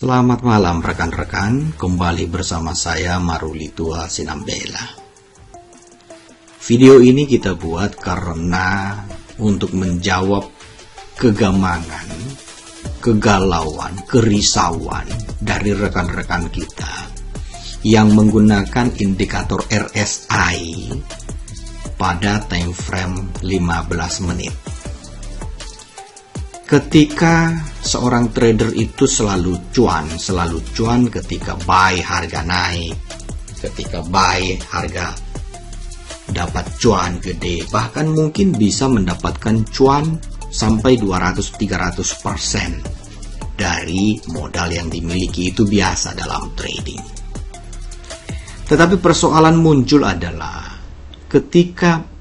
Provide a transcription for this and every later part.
Selamat malam rekan-rekan, kembali bersama saya Marulitua Sinambela. Video ini kita buat karena untuk menjawab kegamangan, kegalauan, kerisauan dari rekan-rekan kita yang menggunakan indikator RSI pada time frame 15 menit. Ketika seorang trader itu selalu cuan ketika buy harga naik, ketika buy harga dapat cuan gede, bahkan mungkin bisa mendapatkan cuan sampai 200-300% dari modal yang dimiliki. Itu biasa dalam trading. Tetapi persoalan muncul adalah ketika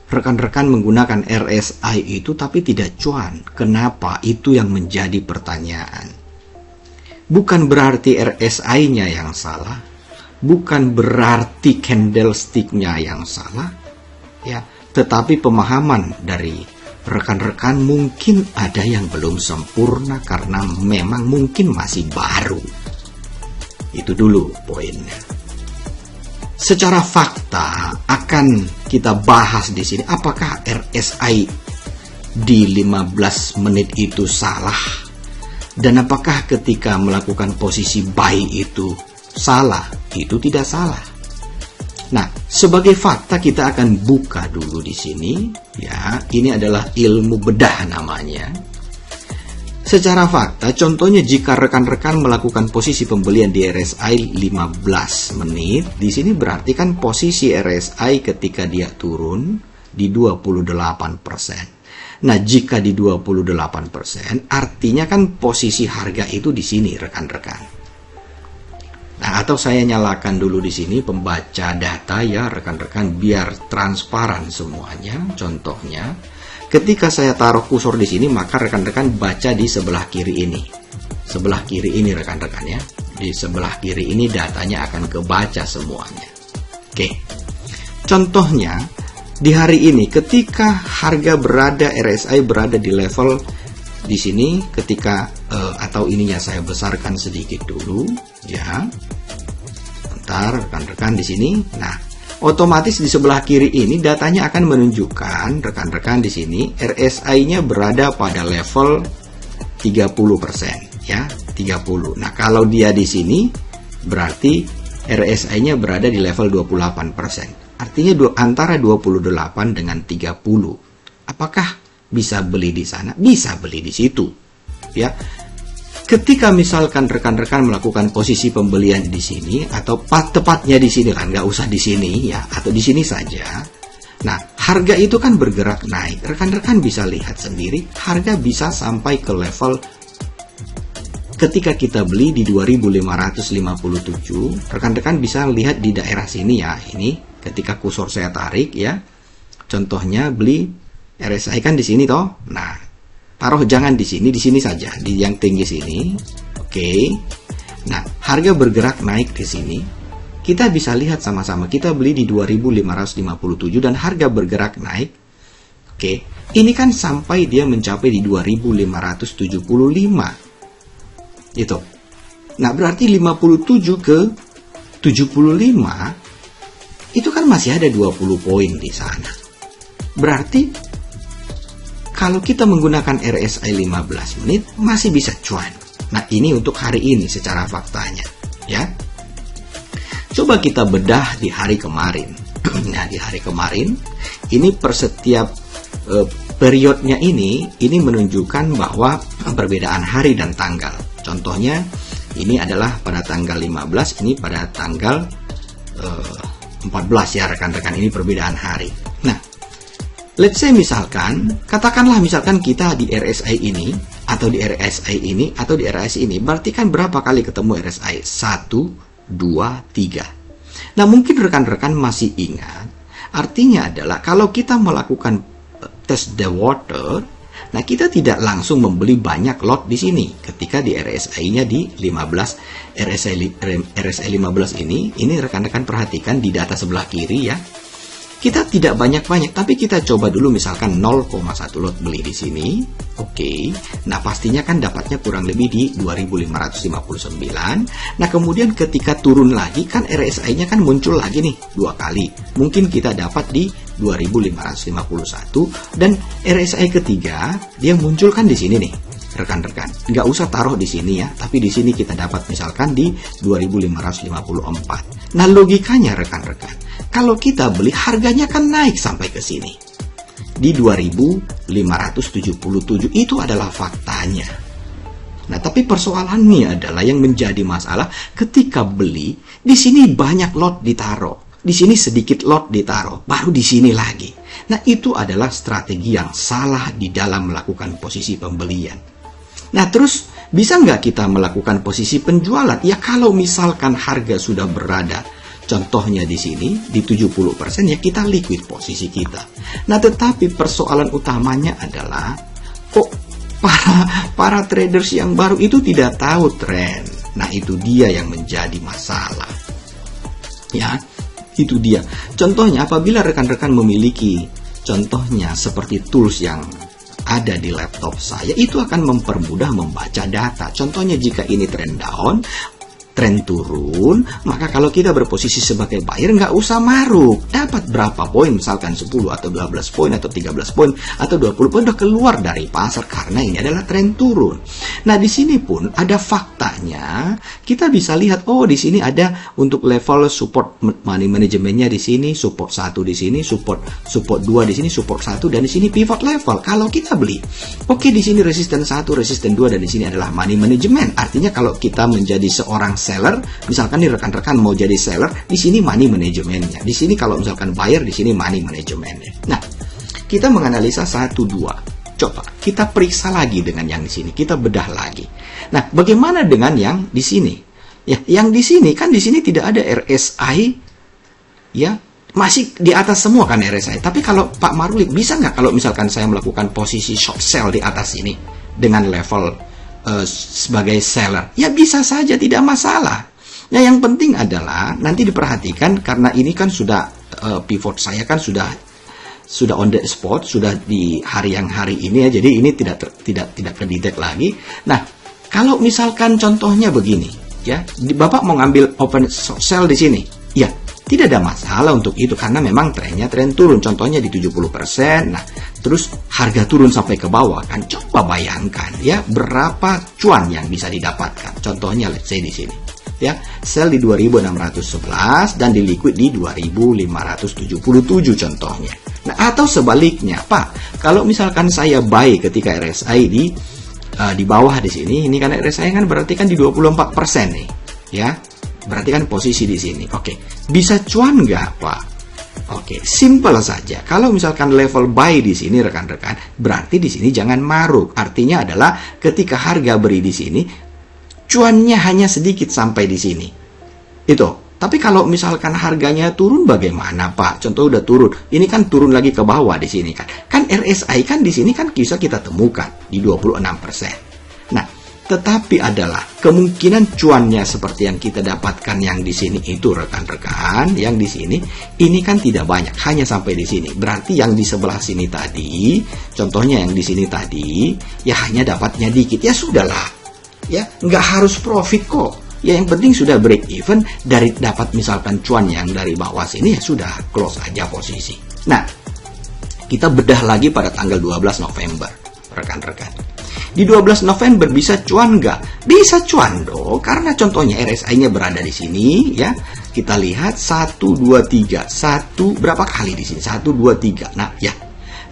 rekan-rekan menggunakan RSI itu tapi tidak cuan. Kenapa? Itu yang menjadi pertanyaan. Bukan berarti RSI-nya yang salah, bukan berarti candlestick-nya yang salah, ya. Tetapi pemahaman dari rekan-rekan mungkin ada yang belum sempurna karena memang mungkin masih baru. Itu dulu poinnya. Secara fakta akan kita bahas di sini, apakah RSI di 15 menit itu salah dan apakah ketika melakukan posisi buy itu salah? Itu tidak salah. Nah, sebagai fakta kita akan buka dulu di sini, ya. Ini adalah ilmu bedah namanya. Secara fakta, contohnya jika rekan-rekan melakukan posisi pembelian di RSI 15 menit, di sini berarti kan posisi RSI ketika dia turun di 28%. Nah, jika di 28%, artinya kan posisi harga itu di sini, rekan-rekan. Nah, atau saya nyalakan dulu di sini pembaca data ya, rekan-rekan, biar transparan semuanya. Contohnya, ketika saya taruh kursor di sini, maka rekan-rekan baca di sebelah kiri ini. Sebelah kiri ini rekan-rekan ya. Di sebelah kiri ini datanya akan kebaca semuanya. Oke. Contohnya di hari ini ketika harga berada, RSI berada di level di sini, ketika atau ininya saya besarkan sedikit dulu ya. Bentar rekan-rekan di sini. Nah, otomatis di sebelah kiri ini datanya akan menunjukkan rekan-rekan di sini RSI-nya berada pada level 30% ya, 30. Nah, kalau dia di sini berarti RSI-nya berada di level 28%. Artinya antara 28 dengan 30. Apakah bisa beli di sana? Bisa beli di situ. Ya. Ketika misalkan rekan-rekan melakukan posisi pembelian di sini atau tepatnya di sini kan, nggak usah di sini ya, atau di sini saja. Nah, harga itu kan bergerak naik. Rekan-rekan bisa lihat sendiri, harga bisa sampai ke level ketika kita beli di 2557. Rekan-rekan bisa lihat di daerah sini ya. Ini ketika kursor saya tarik ya. Contohnya beli RSI kan di sini toh. Nah, taruh jangan di sini saja, di yang tinggi sini. Oke. Nah, harga bergerak naik di sini. Kita bisa lihat sama-sama, kita beli di 2557 dan harga bergerak naik. Oke. Ini kan sampai dia mencapai di 2575. Itu. Nah, berarti 57 ke 75 itu kan masih ada 20 poin di sana. Berarti kalau kita menggunakan RSI 15 menit, masih bisa cuan. Nah, ini untuk hari ini secara faktanya. Ya. Coba kita bedah di hari kemarin. Nah, di hari kemarin, ini per setiap periodnya ini menunjukkan bahwa perbedaan hari dan tanggal. Contohnya, ini adalah pada tanggal 15, ini pada tanggal 14 ya rekan-rekan. Ini perbedaan hari. Nah, let's say katakanlah misalkan kita di RSI ini, atau di RSI ini, atau di RSI ini, berarti kan berapa kali ketemu RSI? 1, 2, 3. Nah, mungkin rekan-rekan masih ingat, artinya adalah kalau kita melakukan test the water, nah kita tidak langsung membeli banyak lot di sini. Ketika di RSI-nya di 15, RSI 15 ini rekan-rekan perhatikan di data sebelah kiri ya. kita tidak banyak-banyak, tapi kita coba dulu misalkan 0,1 lot beli di sini. Oke. Nah, pastinya kan dapatnya kurang lebih di 2559. Nah, kemudian ketika turun lagi kan RSI-nya kan muncul lagi nih 2 kali. Mungkin kita dapat di 2551 dan RSI ketiga dia muncul kan di sini nih. Rekan-rekan, nggak usah taruh di sini ya, tapi di sini kita dapat misalkan di 2554. Nah, logikanya rekan-rekan, kalau kita beli harganya kan naik sampai ke sini. Di 2577 itu adalah faktanya. Nah, tapi persoalannya adalah yang menjadi masalah ketika beli, di sini banyak lot ditaruh. Di sini sedikit lot ditaruh, baru di sini lagi. Nah, itu adalah strategi yang salah di dalam melakukan posisi pembelian. Nah, terus bisa nggak kita melakukan posisi penjualan? Ya, kalau misalkan harga sudah berada, contohnya di sini, di 70%, ya kita liquid posisi kita. Nah, tetapi persoalan utamanya adalah, kok para traders yang baru itu tidak tahu tren. Nah, itu dia yang menjadi masalah. Ya, itu dia. Contohnya, apabila rekan-rekan memiliki, contohnya seperti tools yang ada di laptop saya, itu akan mempermudah membaca data. Contohnya jika ini trend down, tren turun, maka kalau kita berposisi sebagai buyer nggak usah maruk. Dapat berapa poin, misalkan 10 atau 12 poin atau 13 poin atau 20 poin udah keluar dari pasar karena ini adalah tren turun. Nah, di sini pun ada faktanya. Kita bisa lihat, oh di sini ada untuk level support money managementnya di sini, support 1 di sini, support 2 di sini, support 1 dan di sini pivot level. Kalau kita beli, oke, di sini resisten 1, resisten 2 dan di sini adalah money management. Artinya kalau kita menjadi seorang seller, misalkan nih rekan-rekan mau jadi seller, di sini money managementnya. Di sini kalau misalkan buyer, di sini money managementnya. Nah, kita menganalisa 1, 2. Coba kita periksa lagi dengan yang di sini, kita bedah lagi. Nah, bagaimana dengan yang di sini? Ya, yang di sini kan di sini tidak ada RSI, ya masih di atas semua kan RSI. Tapi kalau Pak Maruli, bisa nggak kalau misalkan saya melakukan posisi short sell di atas ini dengan level sebagai seller? Ya bisa saja, tidak masalah. Nah, yang penting adalah nanti diperhatikan karena ini kan sudah pivot saya kan sudah on the spot, sudah di hari ini ya. Jadi ini tidak terdetek lagi. Nah, kalau misalkan contohnya begini, ya, Bapak mau ngambil open sell di sini, ya tidak ada masalah untuk itu karena memang trennya tren turun. Contohnya di 70%. Nah, terus harga turun sampai ke bawah kan. Coba bayangkan ya berapa cuan yang bisa didapatkan. Contohnya let's say di sini. Ya, sell di 2611 dan di liquid di 2577 contohnya. Nah, atau sebaliknya, Pak, kalau misalkan saya buy ketika RSI di bawah di sini, ini kan RSI kan berarti kan di 24% nih. Ya. Berarti kan posisi di sini. Oke, bisa cuan nggak, Pak? Oke, simple saja. Kalau misalkan level buy di sini, rekan-rekan, berarti di sini jangan maruk. Artinya adalah ketika harga beri di sini, cuannya hanya sedikit sampai di sini. Itu. Tapi kalau misalkan harganya turun, bagaimana, Pak? Contoh udah turun. Ini kan turun lagi ke bawah di sini kan. Kan RSI kan di sini kan bisa kita temukan di 26%. Nah, tetapi adalah kemungkinan cuannya seperti yang kita dapatkan yang di sini itu rekan-rekan, yang di sini ini kan tidak banyak, hanya sampai di sini. Berarti yang di sebelah sini tadi, contohnya yang di sini tadi, ya hanya dapatnya dikit. Ya sudahlah, ya nggak harus profit kok. Ya yang penting sudah break even dari dapat misalkan cuan yang dari bawah sini, ya sudah close aja posisi. Nah, kita bedah lagi pada tanggal 12 November, rekan-rekan. Di 12 November bisa cuan nggak? Bisa cuan dong, karena contohnya RSI-nya berada di sini, ya. Kita lihat 1, 2, 3. 1, berapa kali di sini? 1, 2, 3. Nah, ya.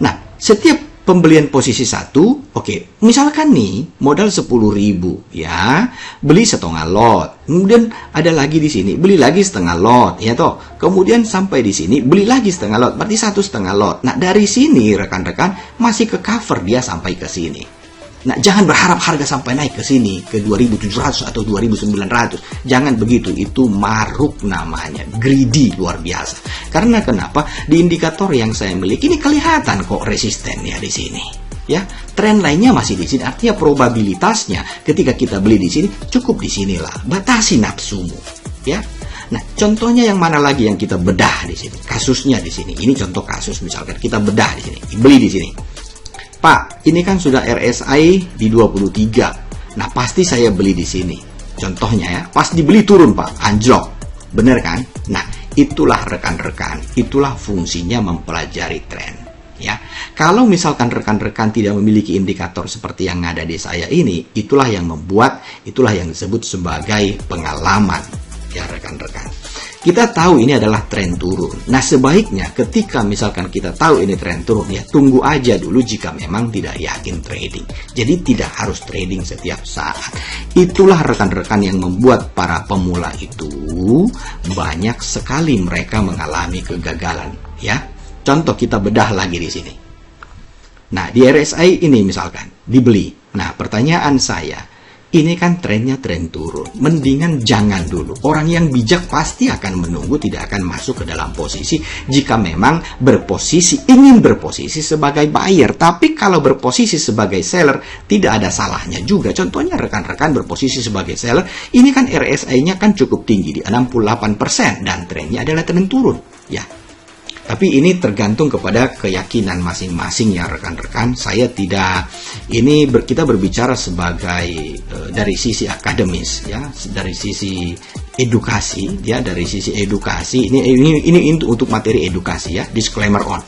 Nah, setiap pembelian posisi 1, oke. Misalkan nih, modal 10.000, ya. Beli setengah lot. Kemudian ada lagi di sini, beli lagi setengah lot, ya toh. Kemudian sampai di sini, beli lagi setengah lot, berarti 1,5 lot. Nah, dari sini, rekan-rekan, masih ke cover dia sampai ke sini. Nah, jangan berharap harga sampai naik ke sini, ke 2.700 atau 2.900. Jangan begitu, itu maruk namanya, greedy luar biasa. Karena kenapa? Di indikator yang saya miliki ini kelihatan kok resistennya di sini. Ya, tren lainnya masih di sini. Artinya probabilitasnya ketika kita beli di sini cukup di sinilah. Batasi nafsumu, ya. Nah, contohnya yang mana lagi yang kita bedah di sini? Kasusnya di sini. Ini contoh kasus misalkan kita bedah di sini, beli di sini. Pak, ini kan sudah RSI di 23. Nah, pasti saya beli di sini. Contohnya ya, pas dibeli turun Pak, anjlok. Bener kan? Nah, itulah rekan-rekan, itulah fungsinya mempelajari tren. Ya, kalau misalkan rekan-rekan tidak memiliki indikator seperti yang ada di saya ini, itulah yang yang disebut sebagai pengalaman. Ya rekan-rekan, kita tahu ini adalah tren turun. Nah, sebaiknya ketika misalkan kita tahu ini tren turun, ya tunggu aja dulu jika memang tidak yakin trading. Jadi tidak harus trading setiap saat. Itulah rekan-rekan yang membuat para pemula itu banyak sekali mereka mengalami kegagalan. Ya, contoh kita bedah lagi di sini. Nah, di RSI ini misalkan dibeli. Nah, pertanyaan saya, ini kan trennya tren turun. Mendingan jangan dulu. Orang yang bijak pasti akan menunggu, tidak akan masuk ke dalam posisi jika memang ingin berposisi sebagai buyer. Tapi kalau berposisi sebagai seller, tidak ada salahnya juga. Contohnya rekan-rekan berposisi sebagai seller, ini kan RSI-nya kan cukup tinggi di 68% dan trennya adalah tren turun. Ya. Tapi ini tergantung kepada keyakinan masing-masing ya rekan-rekan. Saya tidak, kita berbicara sebagai dari sisi akademis ya, dari sisi edukasi ya, dari sisi edukasi. Ini untuk materi edukasi ya, disclaimer on.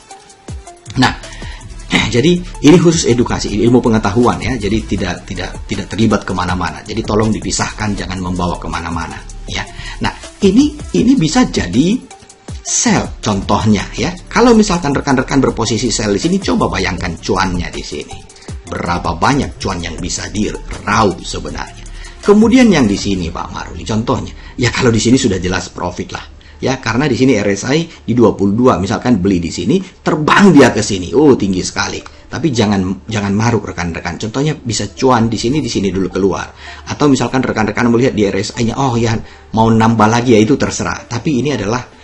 Nah, jadi ini khusus edukasi, ilmu pengetahuan ya. Jadi tidak terlibat kemana-mana. Jadi tolong dipisahkan, jangan membawa kemana-mana ya. Nah, ini bisa jadi sell contohnya ya. Kalau misalkan rekan-rekan berposisi sell di sini, coba bayangkan cuannya di sini. Berapa banyak cuan yang bisa diraup sebenarnya. Kemudian yang di sini Pak Maruli contohnya. Ya kalau di sini sudah jelas profit lah. Ya karena di sini RSI di 22, misalkan beli di sini, terbang dia ke sini. Oh, tinggi sekali. Tapi jangan maruk rekan-rekan. Contohnya bisa cuan di sini dulu keluar. Atau misalkan rekan-rekan melihat di RSI-nya, oh ya mau nambah lagi ya itu terserah. Tapi ini adalah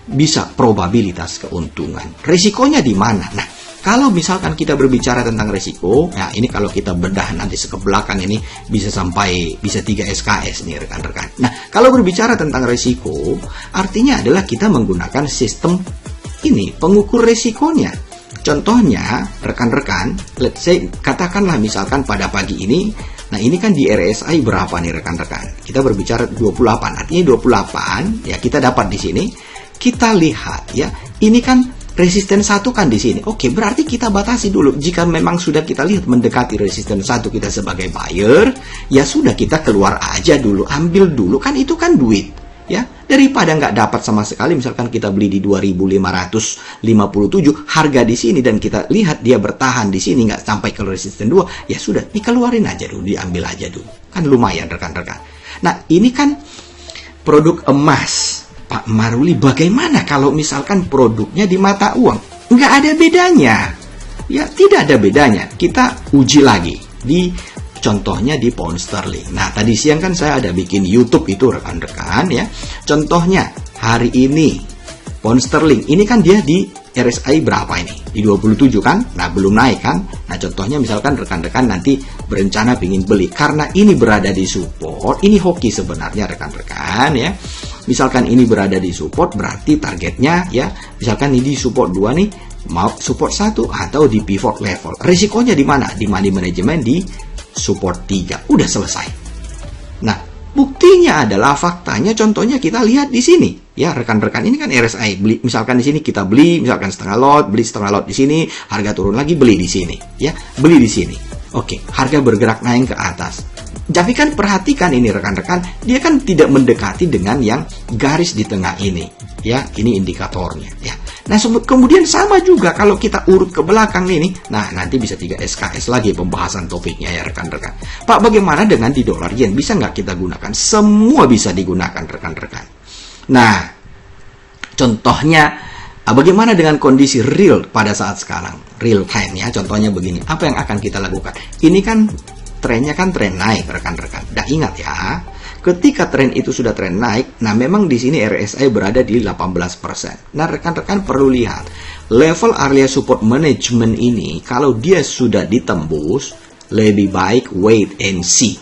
bisa probabilitas keuntungan. Risikonya di mana? Nah, kalau misalkan kita berbicara tentang risiko, ya ini kalau kita bedah nanti ke belakang ini bisa 3 SKS nih rekan-rekan. Nah, kalau berbicara tentang risiko, artinya adalah kita menggunakan sistem ini, pengukur risikonya. Contohnya, rekan-rekan, let's say, katakanlah misalkan pada pagi ini, nah ini kan di RSI berapa nih rekan-rekan? Kita berbicara 28, artinya 28, ya kita dapat di sini. Kita lihat ya, ini kan resisten 1 kan di sini. Oke, berarti kita batasi dulu. Jika memang sudah kita lihat mendekati resisten 1 kita sebagai buyer, ya sudah kita keluar aja dulu, ambil dulu, kan itu kan duit. Ya, daripada nggak dapat sama sekali, misalkan kita beli di 2.557 harga di sini dan kita lihat dia bertahan di sini nggak sampai ke resisten 2, ya sudah dikeluarin aja dulu, diambil aja dulu. Kan lumayan rekan-rekan. Nah, ini kan produk emas. Pak Maruli, bagaimana kalau misalkan produknya di mata uang? Nggak ada bedanya. Ya, tidak ada bedanya. Kita uji lagi. Contohnya di pound sterling. Nah, tadi siang kan saya ada bikin YouTube itu rekan-rekan ya. Contohnya, hari ini, pound sterling. Ini kan dia di RSI berapa ini? Di 27 kan? Nah, belum naik kan? Nah, contohnya misalkan rekan-rekan nanti berencana ingin beli. Karena ini berada di support. Ini hoki sebenarnya rekan-rekan ya. Misalkan ini berada di support, berarti targetnya ya, misalkan ini di support 2 nih, mau support 1 atau di pivot level. Risikonya di mana? Di money management di support 3. Udah selesai. Nah, buktinya adalah faktanya, contohnya kita lihat di sini. Ya, rekan-rekan, ini kan RSI. Beli, misalkan di sini kita beli, misalkan setengah lot, beli setengah lot di sini, harga turun lagi, beli di sini. Ya, beli di sini. Oke, harga bergerak naik ke atas. Tapi kan perhatikan ini rekan-rekan, dia kan tidak mendekati dengan yang garis di tengah ini. Ya, ini indikatornya. Ya. Nah, kemudian sama juga kalau kita urut ke belakang ini. Nah, nanti bisa 3 SKS lagi pembahasan topiknya ya rekan-rekan. Pak, bagaimana dengan di dolar yen? Bisa nggak kita gunakan? Semua bisa digunakan rekan-rekan. Nah, contohnya, bagaimana dengan kondisi real pada saat sekarang? Real time ya, contohnya begini. Apa yang akan kita lakukan? Ini kan trennya kan tren naik rekan-rekan. Dah ingat ya, ketika tren itu sudah tren naik, nah memang di sini RSI berada di 18%. Nah rekan-rekan perlu lihat, level area support management ini kalau dia sudah ditembus, lebih baik wait and see.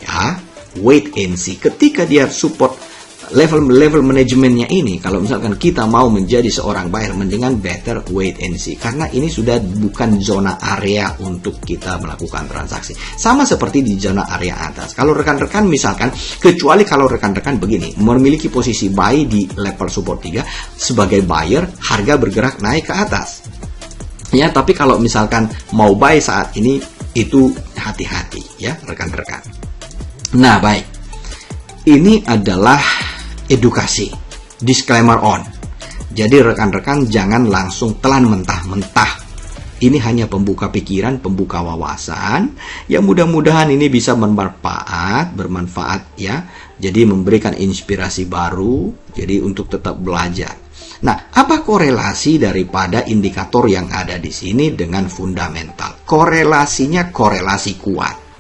Ya, wait and see. Ketika dia support level manajemennya ini, kalau misalkan kita mau menjadi seorang buyer, mendingan better wait and see, karena ini sudah bukan zona area untuk kita melakukan transaksi. Sama seperti di zona area atas. Kalau rekan-rekan misalkan, kecuali kalau rekan-rekan begini, memiliki posisi buy di level support 3, sebagai buyer, harga bergerak naik ke atas. Ya, tapi kalau misalkan mau buy saat ini, itu hati-hati ya rekan-rekan. Nah, baik. Ini adalah edukasi, disclaimer on. Jadi rekan-rekan jangan langsung telan mentah-mentah. Ini hanya pembuka pikiran, pembuka wawasan. Ya mudah-mudahan ini bisa bermanfaat ya. Jadi memberikan inspirasi baru, jadi untuk tetap belajar. Nah, apa korelasi daripada indikator yang ada di sini dengan fundamental? Korelasinya korelasi kuat.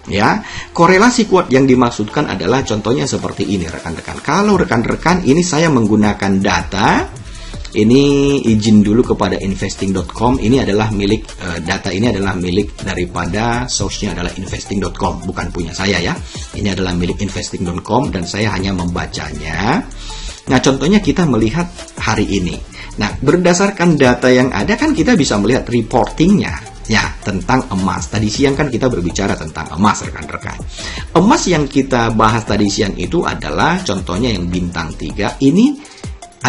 Ya, korelasi kuat yang dimaksudkan adalah contohnya seperti ini rekan-rekan. Kalau rekan-rekan ini saya menggunakan data, ini izin dulu kepada investing.com. Ini adalah milik data ini adalah milik daripada source-nya adalah investing.com, bukan punya saya ya. Ini adalah milik investing.com dan saya hanya membacanya. Nah, contohnya kita melihat hari ini. Nah, berdasarkan data yang ada kan kita bisa melihat reportingnya. Ya, tentang emas. Tadi siang kan kita berbicara tentang emas, rekan-rekan. Emas yang kita bahas tadi siang itu adalah contohnya yang bintang 3. Ini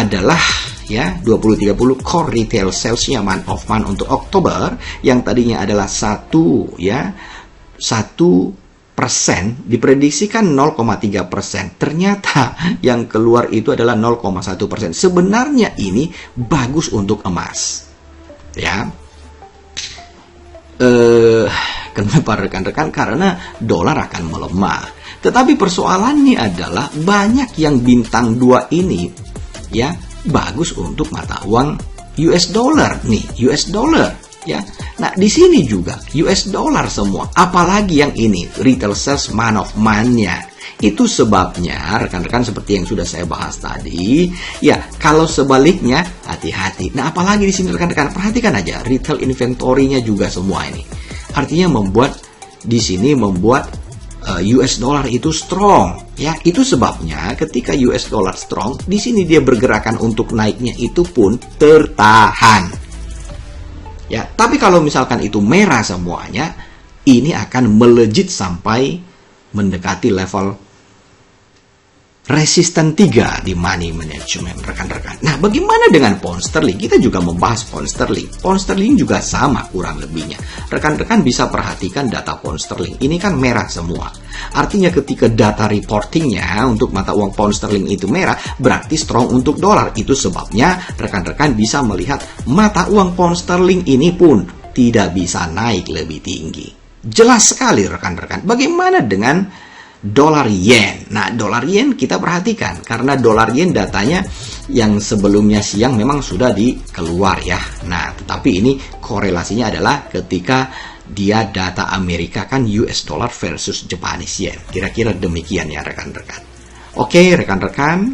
adalah ya 2030 core retail sales-nya month of month untuk Oktober yang tadinya adalah 1% diprediksikan 0,3%. Ternyata yang keluar itu adalah 0,1%. Sebenarnya ini bagus untuk emas. Ya. Kenapa rekan-rekan? Karena dolar akan melemah. Tetapi persoalannya adalah banyak yang bintang 2 ini ya bagus untuk mata uang US dollar nih, US dollar ya. Nah, di sini juga US dollar semua, apalagi yang ini retail sales month of month-nya. Itu sebabnya rekan-rekan seperti yang sudah saya bahas tadi, ya kalau sebaliknya hati-hati. Nah, apalagi di sini rekan-rekan perhatikan aja retail inventory-nya juga semua ini. Artinya di sini membuat US dollar itu strong, ya. Itu sebabnya ketika US dollar strong, di sini dia bergerakan untuk naiknya itu pun tertahan. Ya, tapi kalau misalkan itu merah semuanya, ini akan melejit sampai mendekati level resisten 3 di money management, rekan-rekan. Nah, bagaimana dengan pound sterling? Kita juga membahas pound sterling. Pound sterling juga sama kurang lebihnya. Rekan-rekan bisa perhatikan data pound sterling. Ini kan merah semua. Artinya ketika data reportingnya untuk mata uang pound sterling itu merah, berarti strong untuk dolar. Itu sebabnya rekan-rekan bisa melihat mata uang pound sterling ini pun tidak bisa naik lebih tinggi. Jelas sekali rekan-rekan. Bagaimana dengan dolar yen? Nah, dolar yen kita perhatikan karena dolar yen datanya yang sebelumnya siang memang sudah dikeluar ya. Nah, tetapi ini korelasinya adalah ketika dia data Amerika kan US dollar versus Japanese yen. Kira-kira demikian ya rekan-rekan. Oke, rekan-rekan,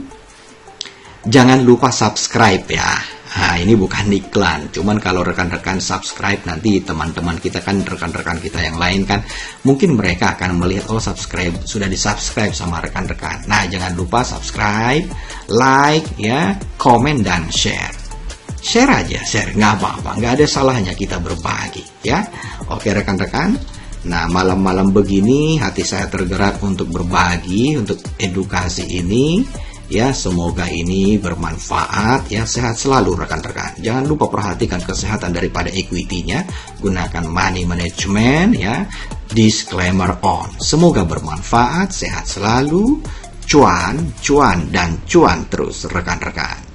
jangan lupa subscribe ya. Nah, ini bukan iklan, cuman kalau rekan-rekan subscribe nanti teman-teman kita kan, rekan-rekan kita yang lain kan, mungkin mereka akan melihat, oh subscribe, sudah di-subscribe sama rekan-rekan. Nah, jangan lupa subscribe, like, ya, komen, dan share. Share aja, share, nggak apa-apa, nggak ada salahnya kita berbagi, ya. Oke rekan-rekan, nah malam-malam begini hati saya tergerak untuk berbagi, untuk edukasi ini. Ya, semoga ini bermanfaat ya, sehat selalu rekan-rekan. Jangan lupa perhatikan kesehatan daripada equity-nya, gunakan money management ya, disclaimer on. Semoga bermanfaat, sehat selalu, cuan, dan cuan terus rekan-rekan.